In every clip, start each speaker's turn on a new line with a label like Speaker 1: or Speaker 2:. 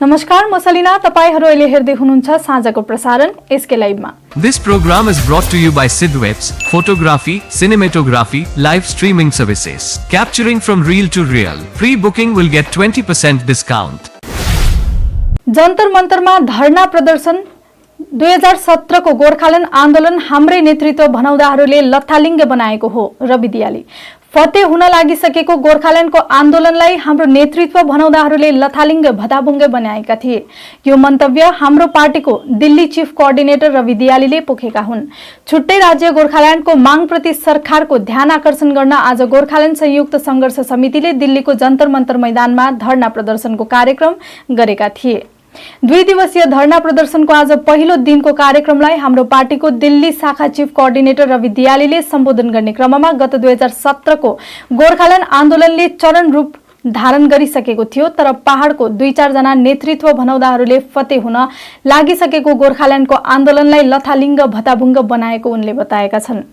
Speaker 1: नमस्कार, म सलिना। तपाईहरु अहिले हेर्दै हुनुहुन्छ साँझको प्रसारण SK लाइभमा।
Speaker 2: This program is brought to you by Sidwebs, photography, cinematography, live streaming services. Capturing from real to real. Pre-booking will get 20% discount.
Speaker 1: जन्तर मन्तरमा धरना प्रदर्शन 2017 को गोर्खाल्यान्ड आन्दोलन हाम्रै नेतृत्व भनाउँदाहरूले लथालिङ्ग बनाएको हो। रवि दियाली फतेह हुन लागिसकेको गोर्खाल्यान्डको आन्दोलनलाई हाम्रो नेतृत्व भनाउँदाहरूले लथालिङ्ग भताभुङ्गे बनाएका थिए। यो मन्तव्य हाम्रो पार्टीको दिल्ली चीफ कोअर्डिनेटर रवि दियालीले पोखेका हुन्। छुट्टै राज्य गोर्खाल्यान्डको मागप्रति सरकारको ध्यान आकर्षण गर्न आज गोर्खाल्यान्ड संयुक्त संघर्ष समितिले दिल्लीको जन्तर मन्तर मैदानमा धरना प्रदर्शनको कार्यक्रम गरेका थिए। 2 दिवसीय धरना प्रदर्शनको आज पहिलो दिनको कार्यक्रमलाई हाम्रो पार्टीको दिल्ली शाखा चीफ कोअर्डिनेटर रवि दियालीले सम्बोधन गर्ने क्रममा गत 2017 को गोर्खाल्यान्ड आन्दोलनले चरण रूप धारण गरिसकेको थियो। तर पहाडको 2-4 जना नेतृत्व भनाउँदाहरूले फतेह हुन लागिसकेको गोर्खाल्यान्डको आन्दोलनलाई लथालिङ्ग भताभुङ्ग बनाएको उनले बताएका छन्।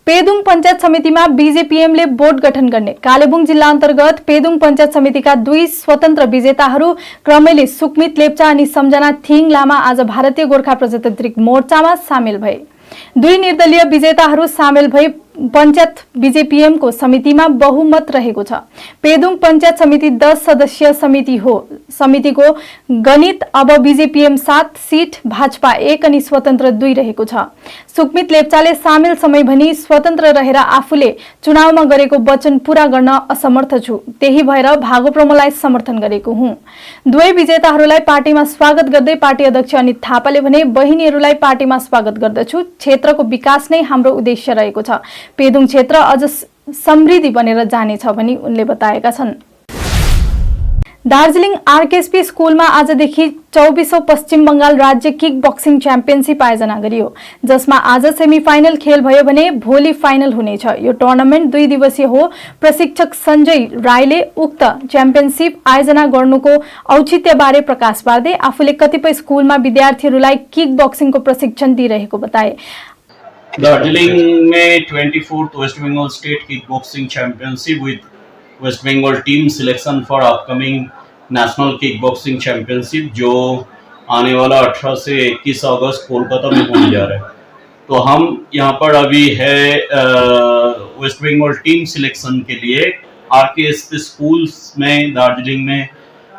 Speaker 1: पेदुङ पञ्चायत समितिमा बीजेपीएमले बोर्ड गठन गर्ने कालेबुङ जिल्ला अन्तर्गत पेदुङ पञ्चायत समितिका 2 स्वतन्त्र विजेताहरू क्रमैले सुकमित लेप्चा अनि सम्झना थिङ लामा आज भारतीय गोर्खा प्रजातान्त्रिक मोर्चामा सामेल भए। 2 निर्दलीय विजेताहरू सामेल भई पञ्चायत बीजेपीएम को समितिमा बहुमत रहेको छ। पेदुङ पञ्चायत समिति 10 सदस्यीय समिति हो। समितिको गणित अब बीजेपीएम 7 सीट, भाजपा 1 अनि स्वतन्त्र 2 रहेको छ। सुकमित लेप्चाले सामेल समय भनी स्वतन्त्र रहेर आफूले चुनावमा गरेको वचन पूरा गर्न असमर्थ छु, त्यही भएर भागो प्रमोलाई समर्थन गरेको हुँ। 2 विजेताहरूलाई पार्टीमा स्वागत गर्दै पार्टी अध्यक्ष अनित थापाले भने बहिनीहरूलाई पार्टीमा स्वागत गर्दछु, क्षेत्रको विकास नै हाम्रो उद्देश्य रहेको छ, पेदुङ क्षेत्र अझ समृद्धि बनेर जानेछ भनी उनले बताएका छन्। दार्जिलिङ आरकेएसपी स्कुलमा आजदेखि 24औं पश्चिम बंगाल राज्य किक बक्सिङ च्याम्पियनशिप आयोजना गरियो, जसमा आज सेमिफाइनल खेल भयो भने भोलि फाइनल हुनेछ। यो टुर्नामेन्ट 2 दिवसीय हो। प्रशिक्षक सञ्जय राईले उक्त च्याम्पियनशिप आयोजना गर्नुको औचित्यबारे प्रकाश पार्दै आफूले कतिपय स्कुलमा विद्यार्थीहरूलाई किक बक्सिङको प्रशिक्षण दिइरहेको बताए।
Speaker 3: दार्जिलिंग में 24th West Bengal state kick boxing championship with West Bengal team selection for upcoming national kick boxing championship जो आने वाला 18 से 21 अगस्त कोलकाता में होने जा रहा है। तो हम यहाँ पर अभी है वेस्ट बंगाल टीम सिलेक्शन के लिए आरकेएसपी स्कूल्स में दार्जिलिंग में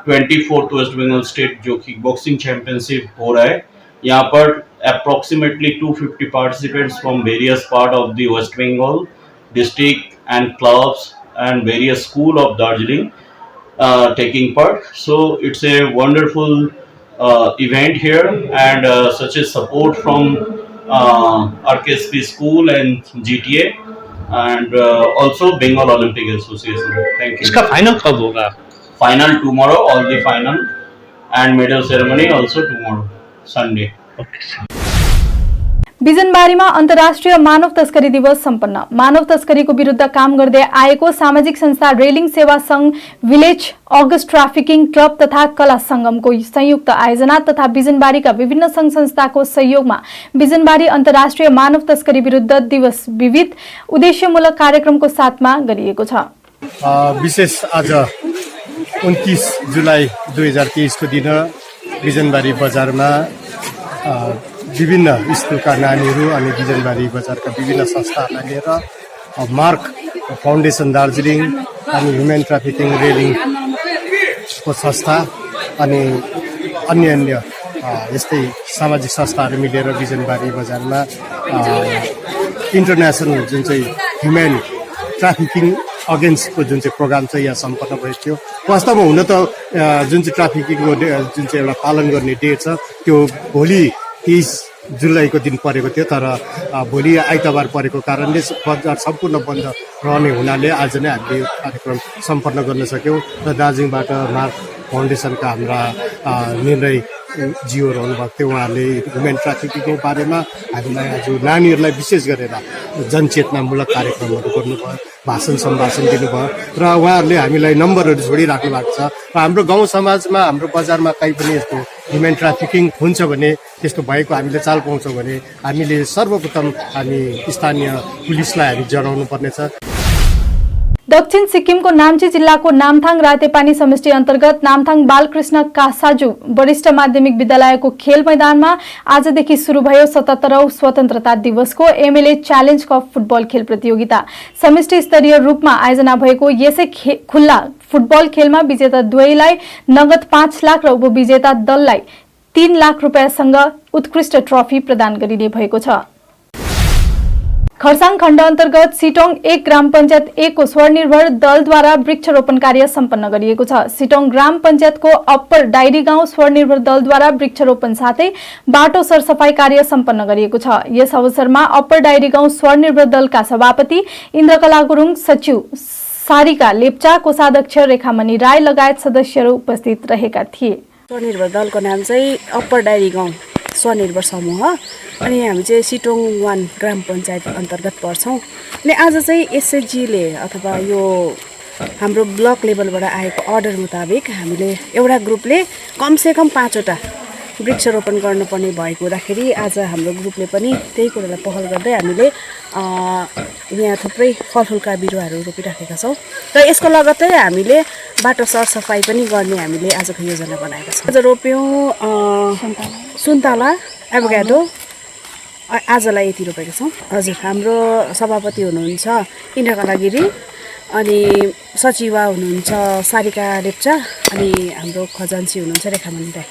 Speaker 3: 24th वेस्ट बंगाल स्टेट जो किक बॉक्सिंग चैंपियनशिप हो रहा है। यहाँ पर approximately 250 participants from various part of the West Bengal district and clubs and various school of Darjeeling taking part. So it's a wonderful event here and such a support from RKSP school and GTA and also Bengal Olympic Association. Thank you.
Speaker 4: इसका final कब होगा?
Speaker 3: Final tomorrow, all the final and medal ceremony also tomorrow, Sunday.
Speaker 1: बिजनबारीमा अन्तर्राष्ट्रिय मानव तस्करी दिवस सम्पन्न। मानव तस्करीको विरुद्ध काम गर्दै आएको सामाजिक संस्था रेलिङ सेवा संघ, विलेज अगस्ट ट्राफिकिङ क्लब तथा कला संगमको संयुक्त आयोजना तथा बिजनबारीका विभिन्न संघ संस्थाको सहयोगमा बिजनबारी अन्तर्राष्ट्रिय मानव तस्करी विरुद्ध दिवस विविध उद्देश्यमूलक कार्यक्रमको साथमा गरिएको छ।
Speaker 5: विशेष आज 29 जुलाई 2023 को दिन बिजनबारी बजारमा विभिन्न स्कुलका नानीहरू अनि बिजनबारी बजारका विभिन्न संस्थाहरूलाई लिएर मार्क फाउन्डेसन दार्जिलिङ अनि ह्युमन ट्राफिकिङ रेलिङको संस्था अनि अन्य यस्तै सामाजिक संस्थाहरू मिलेर बिजनबारी बजारमा इन्टरनेसनल जुन चाहिँ ह्युमन ट्राफिकिङ अगेन्स्टको जुन चाहिँ प्रोग्राम चाहिँ यहाँ सम्पन्न भएको थियो। वास्तवमा हुन त जुन चाहिँ ट्राफिकिङको जुन चाहिँ एउटा पालन गर्ने डेट छ त्यो भोलि 23 जुलाईको दिन परेको थियो, तर भोलि आइतबार परेको कारणले बजार सम्पूर्ण बन्द रहने हुनाले आज नै हामीले यो कार्यक्रम सम्पन्न गर्न सक्यौँ र दार्जिलिङबाट मार्क फाउन्डेसनका हाम्रा निर्णय जियोहरू हुनुभएको थियो। उहाँहरूले ह्युमन ट्राफिकिङको बारेमा हामीलाई आज नानीहरूलाई विशेष गरेर जनचेतनामूलक कार्यक्रमहरू गर्नुभयो, भाषण सम्भाषण दिनुभयो र उहाँहरूले हामीलाई नम्बरहरू छोडिराख्नु भएको छ। र हाम्रो गाउँ समाजमा हाम्रो बजारमा कहीँ पनि यस्तो ह्युमन ट्राफिकिङ हुन्छ भने, त्यस्तो भएको हामीले चाल पाउँछौँ भने हामीले सर्वप्रथम हामी स्थानीय पुलिसलाई हामी जनाउनु पर्नेछ।
Speaker 1: दक्षिण सिक्किमको नाम्ची जिल्लाको नामथाङ रातेपानी समष्टि अन्तर्गत नामथाङ बालकृष्ण कासाजु वरिष्ठ माध्यमिक विद्यालयको खेल मैदानमा आजदेखि सुरु भयो 77औं स्वतन्त्रता दिवसको एमएलए च्यालेन्ज कप फुटबल खेल प्रतियोगिता। समष्टि स्तरीय रूपमा आयोजना भएको यसै खुल्ला फुटबल खेलमा विजेता दुवैलाई नगद 5 लाख र उपविजेता दललाई 3 लाख रुपियाँसँग उत्कृष्ट ट्रफी प्रदान गरिने भएको छ। खरसाङ खण्ड अन्तर्गत सिटोङ 1 ग्राम पञ्चायत 1 को स्वनिर्भर दलद्वारा वृक्षरोपण कार्य सम्पन्न गरिएको छ। सिटोङ ग्राम पञ्चायतको अप्पर डाइरी गाउँ स्वनिर्भर दलद्वारा वृक्षरोपण साथै बाटो सरसफाई कार्य सम्पन्न गरिएको छ। यस अवसरमा अप्पर डाइरी गाउँ स्वनिर्भर दलका सभापति इन्द्रकला गुरुङ, सचिव सारिका लेप्चा, कोषाध्यक्ष रेखामणि राई लगायत सदस्यहरू उपस्थित रहेका थिए।
Speaker 4: स्वनिर्भर दलको नाम चाहिँ अप्पर डाइरी गाउँ स्वनिर्भर समूह अनि हामी चाहिँ सिटोङ 1 ग्राम पञ्चायत अन्तर्गत पर्छौँ। अनि आज चाहिँ एसएचजीले अथवा यो हाम्रो ब्लक लेभलबाट आएको अर्डर मुताबिक हामीले एउटा ग्रुपले कमसेकम 5 वटा वृक्षरोपण गर्नुपर्ने भएको हुँदाखेरि आज हाम्रो ग्रुपले पनि त्यही कुरालाई पहल गर्दै हामीले यहाँ थुप्रै फलफुलका बिरुवाहरू रोपिराखेका छौँ र यसको लगत्तै हामीले बाटो सरसफाई पनि गर्ने हामीले आजको योजना बनाएका छौँ। आज रोप्यौँ सुन्तला, एभोकाडो, आजलाई यति रोपेका छौँ। हजुर, हाम्रो सभापति हुनुहुन्छ इन्द्रकला गिरी अनि सचिवा हुनुहुन्छ सारिका लेप्चा अनि हाम्रो खजान्ची हुनुहुन्छ रेखामणि राई।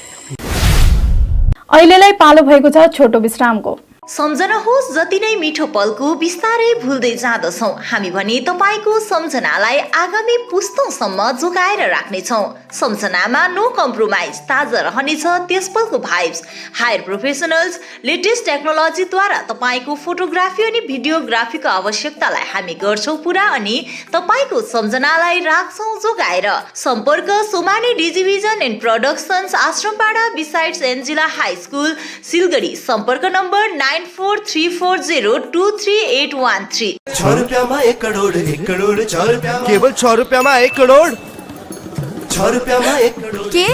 Speaker 1: अहिलेलाई पालो भएको छ छोटो विश्रामको।
Speaker 6: सम्झनुहोस् जति नै मिठो पलको बिस्तारै भुल्दै जाँदछौँ हामी भने तपाईँको सम्झनालाई आगामी पुस्तौँसम्म जोगाएर राख्नेछौँ। सम्झनामा नो कम्प्रोमाइज, ताजा रहनेछ त्यस पलको भाइब्स। हायर प्रोफेसनल्स लेटेस्ट टेक्नोलोजीद्वारा तपाईँको फोटोग्राफी अनि भिडियोग्राफीको आवश्यकतालाई हामी गर्छौँ पुरा अनि तपाईँको सम्झनालाई राख्छौँ जोगाएर। सम्पर्क Somani digivision and productions, Ashrampara besides Angela high school, Siliguri. सम्पर्क नम्बर 9434023813।
Speaker 7: 6 रुपैयाँमा 1 करोड, 1 करोड 6 रुपैयाँमा, केवल 6 रुपैयाँमा 1 करोड, 6 रुपैयाँमा 1 करोड।
Speaker 8: के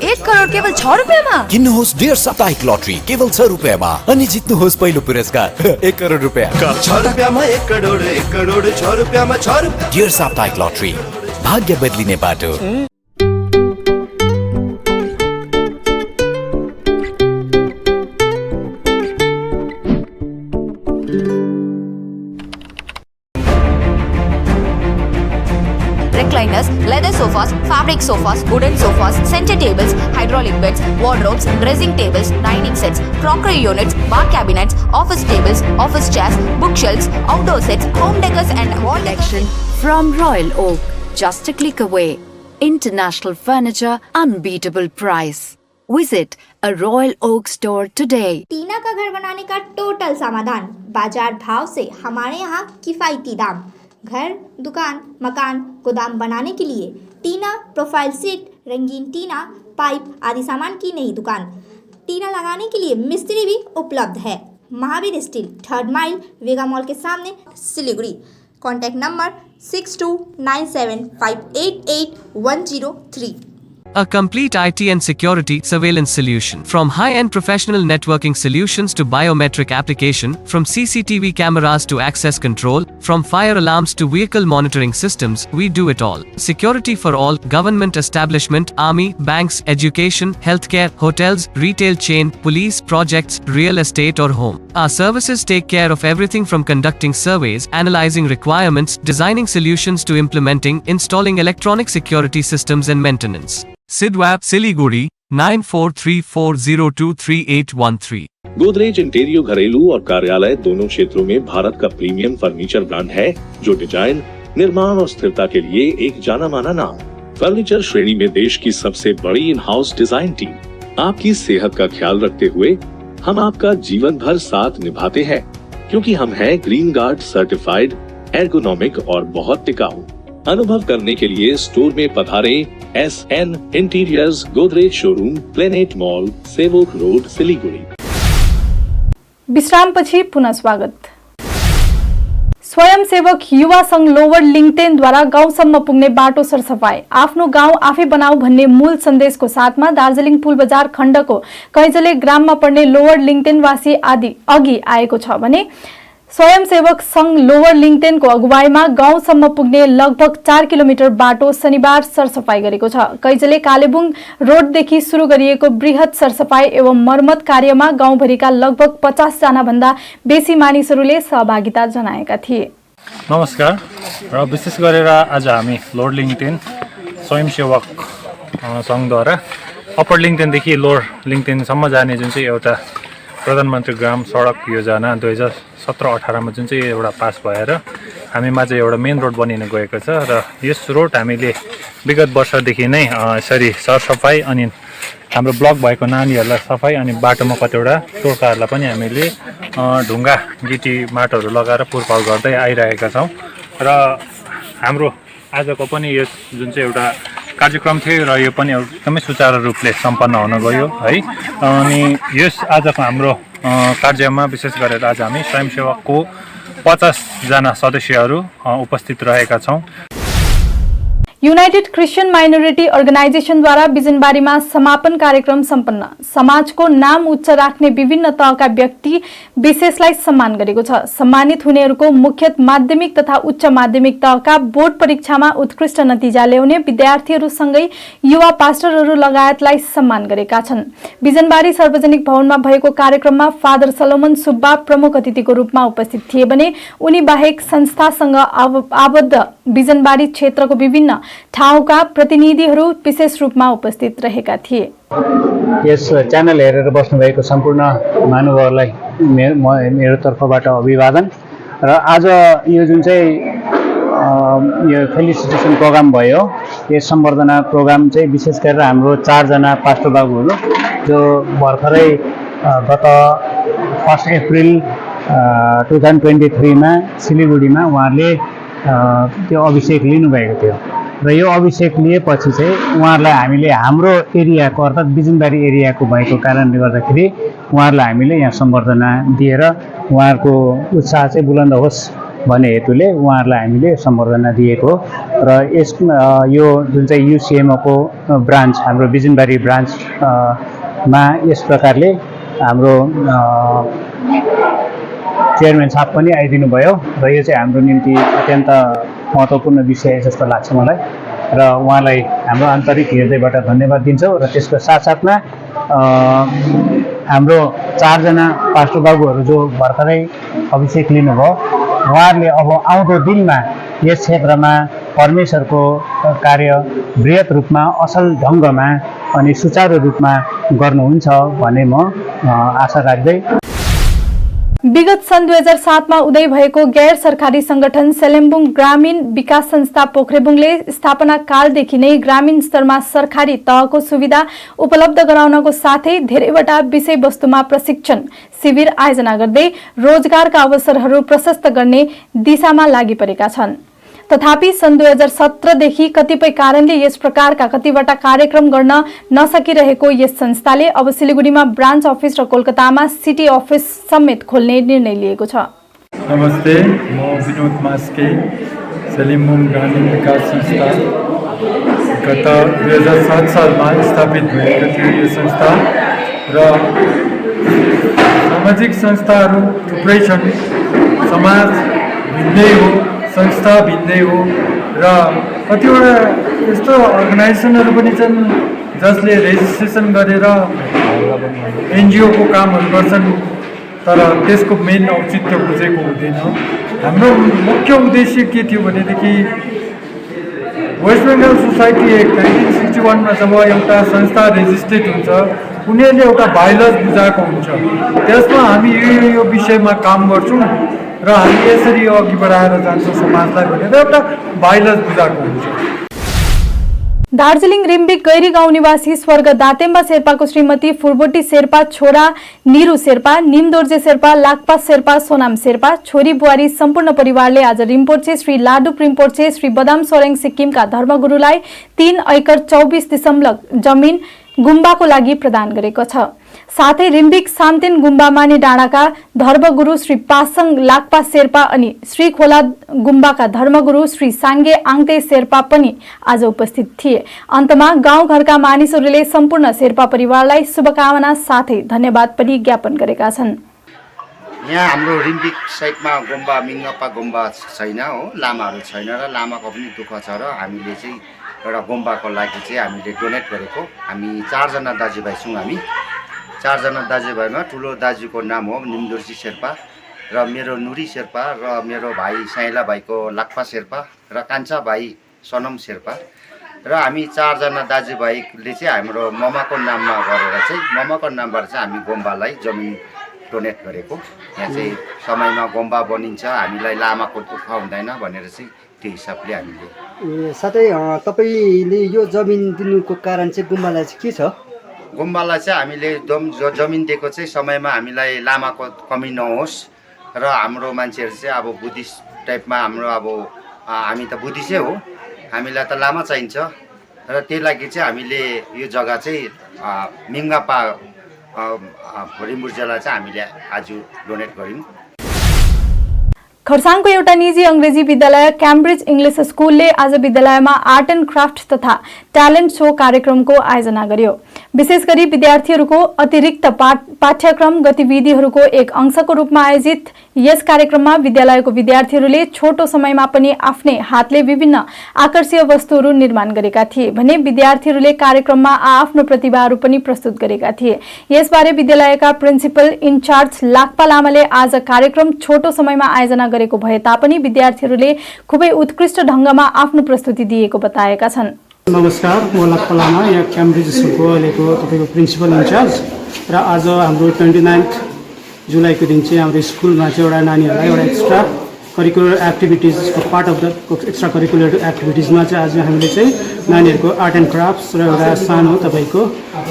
Speaker 8: 1 करोड केवल 6 रुपैयाँमा?
Speaker 9: किन्नुहोस् डेढ साप्ताहिक लटरी केवल 6 रुपैयाँमा अनि जित्नुहोस् पहिलो पुरस्कार 1 करोड रुपैयाँ।
Speaker 7: 6 रुपैयाँमा 1 करोड, 1 करोड 6 रुपैयाँमा 6 रुपैयाँ।
Speaker 9: डेढ साप्ताहिक लटरी, भाग्य बदलिने बाटो।
Speaker 8: Recliners, leather sofas, fabric sofas, wooden sofas, center tables, hydraulic beds, wardrobes, dressing tables, dining sets, crockery units, bar cabinets, office tables, office chairs, bookshelves, outdoor sets, home decors and wall
Speaker 10: collection from Royal Oak. Just a click away. International furniture, unbeatable price. Visit a Royal Oak store today.
Speaker 11: टीना का घर बनाने का total समाधान, बाजार भाव से हमारे यहाँ किफायती दाम। घर, दुकान, मकान, गोदाम बनाने के लिए टीना प्रोफाइल सीट, रंगीन टीना, पाइप आदि सामान की नई दुकान। टीना लगाने के लिए मिस्त्री भी उपलब्ध है। महावीर स्टील, 3rd माइल, वेगा मॉल के सामने, Siliguri. Contact number 6297588103।
Speaker 2: A complete IT and security surveillance solution. From high-end professional networking solutions to biometric application, from CCTV cameras to access control, from fire alarms to vehicle monitoring systems, we do it all. Security for all, government establishment, army, banks, education, healthcare, hotels, retail chain, police, projects, real estate or home. Our services take care of everything from conducting surveys, analyzing requirements, designing solutions to implementing, installing electronic security systems and maintenance. Sidwap, Siliguri, 9434023813।
Speaker 12: Godrej इंटीरियो घरेलू और कार्यालय दोनों क्षेत्रों में भारत का premium furniture brand है जो design, निर्माण और स्थिरता के लिए एक जाना माना नाम। फर्नीचर श्रेणी में देश की सबसे बड़ी इन हाउस डिजाइन टीम। आपकी सेहत का ख्याल रखते हुए हम आपका जीवन भर साथ निभाते हैं क्योंकि हम हैं ग्रीन गार्ड सर्टिफाइड, एर्गोनॉमिक और बहुत टिकाऊ। अनुभव करने के लिए स्टोर में पधारें। SN interiors, Godrej showroom, planet mall, Sevoke road, Siliguri.
Speaker 1: विश्रामपछि पुनः स्वागत। स्वयंसेवक युवा संघ लोवर लिङ्गटेनद्वारा गाउँसम्म पुग्ने बाटो सरसफाई, आफ्नो गाउँ आफै बनाऊ भन्ने मूल सन्देशको साथमा दार्जिलिङ पुल बजार खण्डको कैजले ग्राममा पर्ने लोवर लिङ्गटेनवासी आदि अघि आएको छ भने स्वयंसेवक संघ लोवर लिङ्गटेनको अगुवाईमा गाउँसम्म पुग्ने लगभग 4 किलोमिटर बाटो शनिबार सरसफाई गरेको छ। कैजले कालेबुङ रोडदेखि सुरु गरिएको बृहत सरसफाई एवं मर्मत कार्यमा गाउँभरिका लगभग 50 जना भन्दा बेसी मानिसहरूले सहभागिता जनाएका थिए।
Speaker 13: नमस्कार र विशेष गरेर आज हामी लोवर लिङ्गटेन स्वयंसेवक सङ्घद्वारा अप्पर लिङ्गटेनदेखि लोवर लिङ्गटेनसम्म जाने जुन चाहिँ एउटा प्रधानमन्त्री ग्राम सडक योजना 2017-18 मा जुन चाहिँ एउटा पास भएर हामीमा चाहिँ एउटा मेन रोड बनिन गएको छ र यस रोड हामीले विगत वर्षदेखि नै यसरी सरसफाई अनि हाम्रो ब्लक भएको नानीहरूलाई सफाई अनि बाटोमा कतिवटा टोकाहरूलाई पनि हामीले ढुङ्गा गिटी माटोहरू लगाएर पुरपाल गर्दै आइरहेका छौँ र हाम्रो आजको पनि यस जुन चाहिँ एउटा कार्यक्रम थियो र यो पनि एकदमै सुचारू रूपले सम्पन्न हुन गयो है। अनि यस आजको हाम्रो कार्यमा विशेष गरेर आज हामी स्वयंसेवकको 50 जना सदस्यहरू उपस्थित रहेका छौँ।
Speaker 1: युनाइटेड क्रिश्चियन माइनोरिटी अर्गनाइजेसनद्वारा बिजनबारीमा समापन कार्यक्रम सम्पन्न। समाजको नाम उच्च राख्ने विभिन्न तहका व्यक्ति विशेषलाई सम्मान गरेको छ। सम्मानित हुनेहरूको मुख्यत माध्यमिक तथा उच्च माध्यमिक तहका बोर्ड परीक्षामा उत्कृष्ट नतिजा ल्याउने विद्यार्थीहरूसँगै युवा पास्टरहरू लगायतलाई सम्मान गरेका छन्। बिजनबारी सार्वजनिक भवनमा भएको कार्यक्रममा फादर सलोमन सुब्बा प्रमुख अतिथिको रूपमा उपस्थित थिए भने उनी बाहेक संस्थासँग आबद्ध बिजनबारी क्षेत्रको विभिन्न ठाउँका प्रतिनिधिहरू विशेष रूपमा उपस्थित रहेका थिए।
Speaker 14: यस च्यानल हेरेर बस्नुभएको सम्पूर्ण महानुभावहरूलाई मेरो तर्फबाट अभिवादन र आज यो जुन चाहिँ यो फेलिसिटेसन प्रोग्राम भयो यस सम्बर्धना प्रोग्राम चाहिँ विशेष गरेर हाम्रो 4 जना पास्टर बाबुहरू जो भर्खरै गत 1 अप्रिल 2023 मा सिलिगुडीमा उहाँहरूले त्यो अभिषेक लिनुभएको थियो र यो अभिषेक लिएपछि चाहिँ उहाँहरूलाई हामीले हाम्रो एरियाको अर्थात् बिजनबारी एरियाको भएको कारणले गर्दाखेरि उहाँहरूलाई हामीले यहाँ सम्बर्धना दिएर उहाँहरूको उत्साह चाहिँ बुलन्द होस् भन्ने हेतुले उहाँहरूलाई हामीले सम्बर्धना दिएको र यस यो जुन चाहिँ युसिएमओको ब्रान्च हाम्रो बिजनबारी ब्रान्च मा यस प्रकारले हाम्रो चेयरम्यान साहब पनि आइदिनु भयो र यो चाहिँ हाम्रो निम्ति अत्यन्त महत्त्वपूर्ण विषय जस्तो लाग्छ मलाई र उहाँलाई हाम्रो आन्तरिक हृदयबाट धन्यवाद दिन्छौँ र त्यसको साथसाथमा हाम्रो 4 जना पास्टर बाबुहरू जो भर्खरै अभिषेक लिनुभयो उहाँहरूले अब आउँदो दिनमा यस क्षेत्रमा परमेश्वरको कार्य बृहत रूपमा असल ढङ्गमा अनि सुचारू रूपमा गर्नुहुन्छ भन्ने म आशा राख्दै
Speaker 1: विगत सन् 2007 मा उदय भएको गैर सरकारी संगठन सेलेम्बुङ ग्रामीण विकास संस्था पोखरेबुङले स्थापना कालदेखि नै ग्रामीण स्तरमा सरकारी तहको सुविधा उपलब्ध गराउनको साथै धेरैवटा विषयवस्तुमा प्रशिक्षण शिविर आयोजना गर्दै रोजगारका अवसरहरू प्रशस्त गर्ने दिशामा लागिपरेका छन्। तथापि सन् 2017 देखि कतिपय कारणले यस प्रकारका कतिवटा कार्यक्रम गर्न नसकिरहेको यस संस्थाले अब सिलिगुडीमा ब्रान्च अफिस र कोलकातामा सिटी अफिस समेत खोल्ने निर्णय लिएको छ।
Speaker 15: नमस्ते, म विनोद मास्के, सेलिम्बुङ ग्रामीण विकास संस्था गत 2007 सालमा स्थापित भएको थियो। यो संस्था र सामाजिक संस्थाहरू थुप्रै छन्। समाज भिन्दै हो, संस्था भिन्दै हो र कतिवटा यस्तो अर्गनाइजेसनहरू पनि छन् जसले रेजिस्ट्रेसन गरेर एनजिओको कामहरू गर्छन् तर त्यसको मेन औचित्य बुझेको हुँदैन। हाम्रो मुख्य उद्देश्य के थियो भनेदेखि वेस्ट बेङ्गल सोसाइटी एक्ट 1961 मा जब एउटा संस्था रेजिस्ट्रेट हुन्छ उनीहरूले एउटा बाइलज बुझाएको हुन्छ, त्यसमा हामी यो विषयमा काम गर्छौँ र हामी यसरी अघि बढाएर जान्छौँ समाजलाई भनेर एउटा बाइलज बुझाएको हुन्छ।
Speaker 1: दार्जिलिङ रिम्बिक गैरी गाउँ निवासी स्वर्ग दातेम्बा शेर्पाको श्रीमती फुर्बोटी शेर्पा, छोरा निरु शेर्पा, निमदोर्जे शेर्पा, लाक्पा शेर्पा, सोनाम शेर्पा, छोरी बुहारी सम्पूर्ण परिवारले आज रिम्पोर्चे श्री लाडुप रिम्पोर्चे श्री बदाम सोरेङ सिक्किमका धर्मगुरुलाई 3 एकड़ 24 जमिन गुम्बाको लागि प्रदान गरेको छ। साथै रिम्बिक सामतेन गुम्बा माने डाँडाका धर्मगुरु श्री पासङ लाक्पा शेर्पा अनि श्री खोला गुम्बाका धर्मगुरु श्री साङ्गे आङते शेर्पा पनि आज उपस्थित थिए। अन्तमा गाउँघरका मानिसहरूले सम्पूर्ण शेर्पा परिवारलाई शुभकामना साथै धन्यवाद पनि ज्ञापन गरेका छन्।
Speaker 16: यहाँ हाम्रो रिम्बिक साइडमा गुम्बा मिङ्गपा गुम्बा छैन हो, लामाहरू छैन र लामाको पनि दुःख छ र हामीले चाहिँ एउटा गुम्बाको लागि चाहिँ हामीले डोनेट गरेको। हामी 4 जना दाजुभाइ छौँ। हामी 4 जना दाजुभाइमा ठुलो दाजुको नाम हो निमदुर्जी शेर्पा र मेरो नुरी शेर्पा र मेरो भाइ साइला भाइको लाक्पा शेर्पा र कान्छा भाइ सनम शेर्पा र हामी 4 जना दाजुभाइले चाहिँ हाम्रो ममाको नाममा गरेर चाहिँ ममाको नामबाट चाहिँ हामी गुम्बालाई जमिन डोनेट गरेको। यहाँ चाहिँ समयमा गुम्बा बनिन्छ, हामीलाई लामाको दुःख हुँदैन भनेर चाहिँ त्यो हिसाबले हामीले।
Speaker 17: साथै तपाईँले यो जमिन दिनुको कारण चाहिँ गुम्बालाई चाहिँ के छ?
Speaker 16: गुम्बालाई चाहिँ हामीले जमिन दिएको चाहिँ समयमा हामीलाई लामाको कमी नहोस् र हाम्रो मान्छेहरू चाहिँ अब बुद्धिस्ट टाइपमा हाम्रो अब हामी त बुद्धिस्टै हो, हामीलाई त लामा चाहिन्छ र त्यही लागि चाहिँ हामीले यो जग्गा चाहिँ मिङ्गापा रिम्बुर्जालाई चाहिँ हामीले आज डोनेट गर्यौँ।
Speaker 1: खरसाङको एउटा निजी अंग्रेजी विद्यालय क्याम्ब्रिज इङ्ग्लिस स्कुलले आज विद्यालयमा आर्ट एन्ड क्राफ्ट तथा ट्यालेन्ट शो कार्यक्रमको आयोजना गर्यो। विशेष गरी विद्यार्थीहरूको अतिरिक्त पाठ्यक्रम गतिविधिहरूको एक अंशको रूपमा आयोजित यस कार्यक्रममा विद्यालयको विद्यार्थीहरूले छोटो समयमा पनि आफ्नै हातले विभिन्न आकर्षीय वस्तुहरू निर्माण गरेका थिए भने विद्यार्थीहरूले कार्यक्रममा आफ्नो प्रतिभाहरू पनि प्रस्तुत गरेका थिए। यसबारे विद्यालयका प्रिन्सिपल इन्चार्ज लाक्पा लामाले आज कार्यक्रम छोटो समयमा आयोजना गरेको भए तापनि विद्यार्थीहरूले खुबै उत्कृष्ट ढंगमा आफ्नो प्रस्तुति दिएको बताएका छन्।
Speaker 18: नमस्कार, म लाक्पा लामा, यहाँ क्याम्ब्रिज स्कुलको अहिलेको तपाईँको प्रिन्सिपल इन्चार्ज र आज हाम्रो 29 जुलाईको दिन चाहिँ हाम्रो स्कुलमा चाहिँ एउटा नानीहरूलाई एउटा एक्स्ट्रा करिकुलर एक्टिभिटिजको part of the extra curricular एक्टिभिटिजमा चाहिँ आज हामीले चाहिँ नानीहरूको आर्ट एन्ड क्राफ्ट्स र एउटा सानो तपाईँको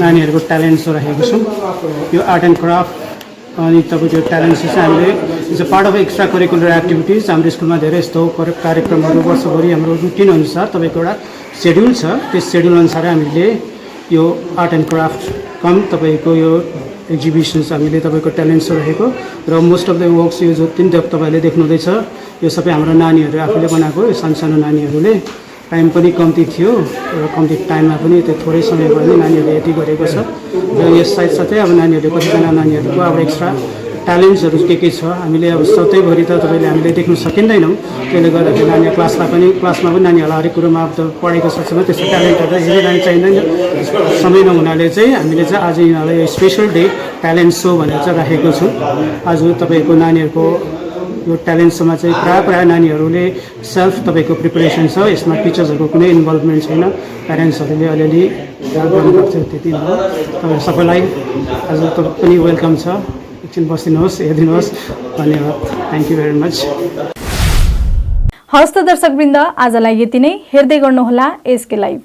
Speaker 18: नानीहरूको ट्यालेन्ट्स राखेको छौँ। यो आर्ट एन्ड क्राफ्ट अनि तपाईँको ट्यालेन्ट्स चाहिँ हामीले is a part of extra curricular activities. हाम्रो स्कुलमा धेरै यस्तो कार्यक्रमहरू वर्षभरि हाम्रो रुटिन अनुसार तपाईँको एउटा सेड्युल छ, त्यस सेड्युल अनुसार हामीले यो आर्ट एन्ड क्राफ्ट कम तपाईँको यो एक्जिबिसन्स हामीले तपाईँको ट्यालेन्ट्स राखेको र मोस्ट अफ द वर्क्स यो जति पनि तपाईँहरूले देख्नुहुँदैछ यो सबै हाम्रो नानीहरू आफूले बनाएको। यो सानो नानीहरूले टाइम पनि कम्ती थियो र कम्ती टाइममा पनि त्यो थोरै समय भयो भने नानीहरूले यति गरेको छ र यस साथसाथै अब नानीहरूले कतिजना नानीहरूको अब एक्स्ट्रा ट्यालेन्ट्सहरू के छ हामीले अब सधैँभरि त तपाईँले हामीले देख्न सकिँदैनौँ। त्यसले गर्दाखेरि नानी क्लासमा पनि नानीहरूलाई हरेक कुरोमा अब त पढाइको साथसाथै त्यस्तो ट्यालेन्टहरू हेरिरहनु चाहिँदैन। समय नहुनाले चाहिँ हामीले चाहिँ आज यिनीहरूलाई स्पेसल डे ट्यालेन्ट सो भनेर चाहिँ राखेको छौँ। आज तपाईँको नानीहरूको यो ट्यालेन्ट सोमा चाहिँ प्रायः नानीहरूले सेल्फ तपाईँको प्रिपरेसन छ, यसमा टिचर्सहरूको कुनै इन्भल्भमेन्ट छैन, प्यारेन्ट्सहरूले अलिअलि गर्नुपर्छ, त्यति हो। तपाईँहरू सबैलाई आज पनि वेलकम छ, एकछिन बसिदिनुहोस्, हेरिदिनुहोस्, धन्यवाद, थ्याङ्क यू भेरी मच।
Speaker 1: हवस् त दर्शकवृन्द, आजलाई यति नै। हेर्दै गर्नुहोला एसके लाइभ।